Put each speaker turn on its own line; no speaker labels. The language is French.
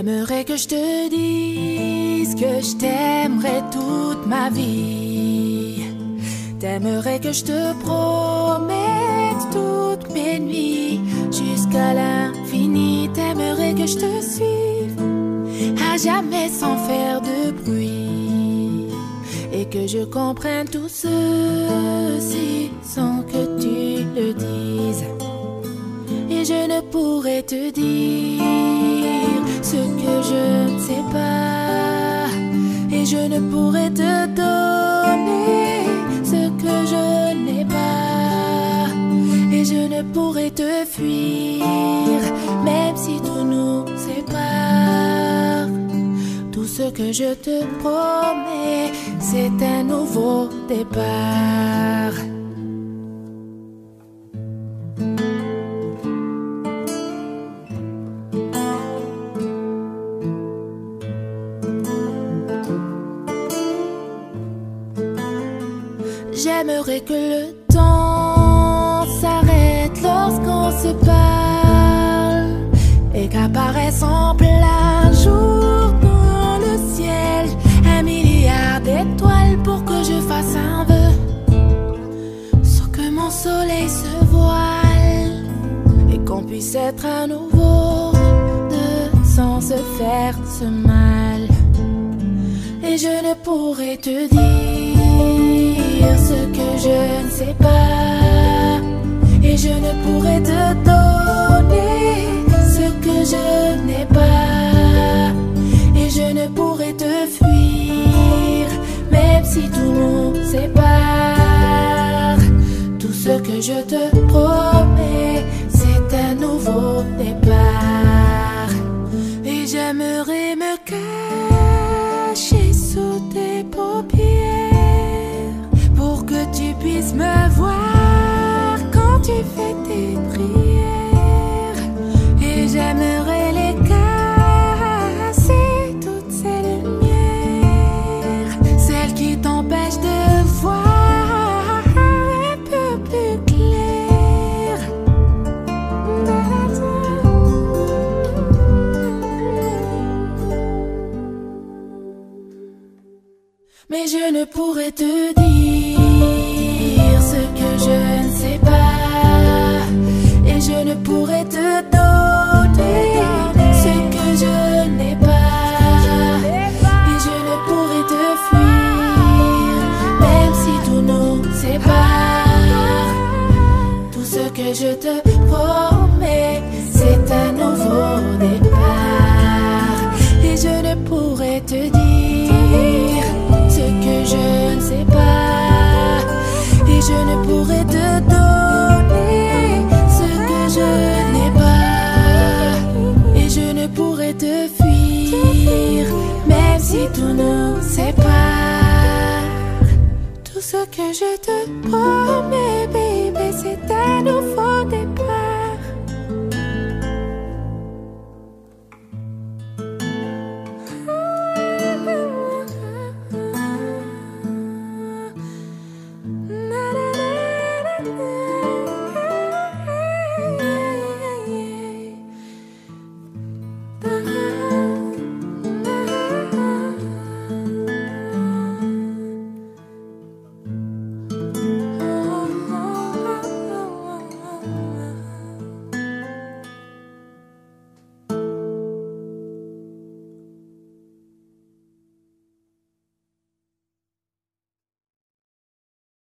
T'aimerais que je te dise que je t'aimerais toute ma vie. T'aimerais que je te promette toutes mes nuits jusqu'à l'infini. T'aimerais que je te suive à jamais sans faire de bruit, et que je comprenne tout ceci sans que tu le dises. Et je ne pourrais te dire ce que je ne sais pas, et je ne pourrais te donner ce que je n'ai pas, et je ne pourrais te fuir même si tout nous sépare. Tout ce que je te promets, c'est un nouveau départ. J'aimerais que le temps s'arrête lorsqu'on se parle, et qu'apparaisse en plein jour dans le ciel 1 milliard d'étoiles pour que je fasse un vœu, sans que mon soleil se voile, et qu'on puisse être à nouveau deux sans se faire ce mal. Et je ne pourrais te dire ce que je ne sais pas, et je ne pourrais te donner ce que je n'ai pas, et je ne pourrais te fuir même si tout nous sépare. Tout ce que je te promets, c'est un nouveau départ. Et j'aimerais me cacher sous tes paupières pour que tu puisses me voir quand tu fais tes prières. Et j'aimerais les casser, toutes ces lumières, celles qui t'empêchent de voir un peu plus clair. Mais je ne pourrais te dire ce que je ne sais pas, et je ne pourrais te donner ce que je n'ai pas, et je ne pourrais te fuir même si tout nous sépare. Tout ce que je te promets, c'est un nouveau départ. Et je ne pourrais te dire ce que je ne sais pas, et je ne pourrais te donner ce que je n'ai pas, et je ne pourrais te fuir même si tout nous sépare. Tout ce que je te promets, baby, c'est un nouveau départ.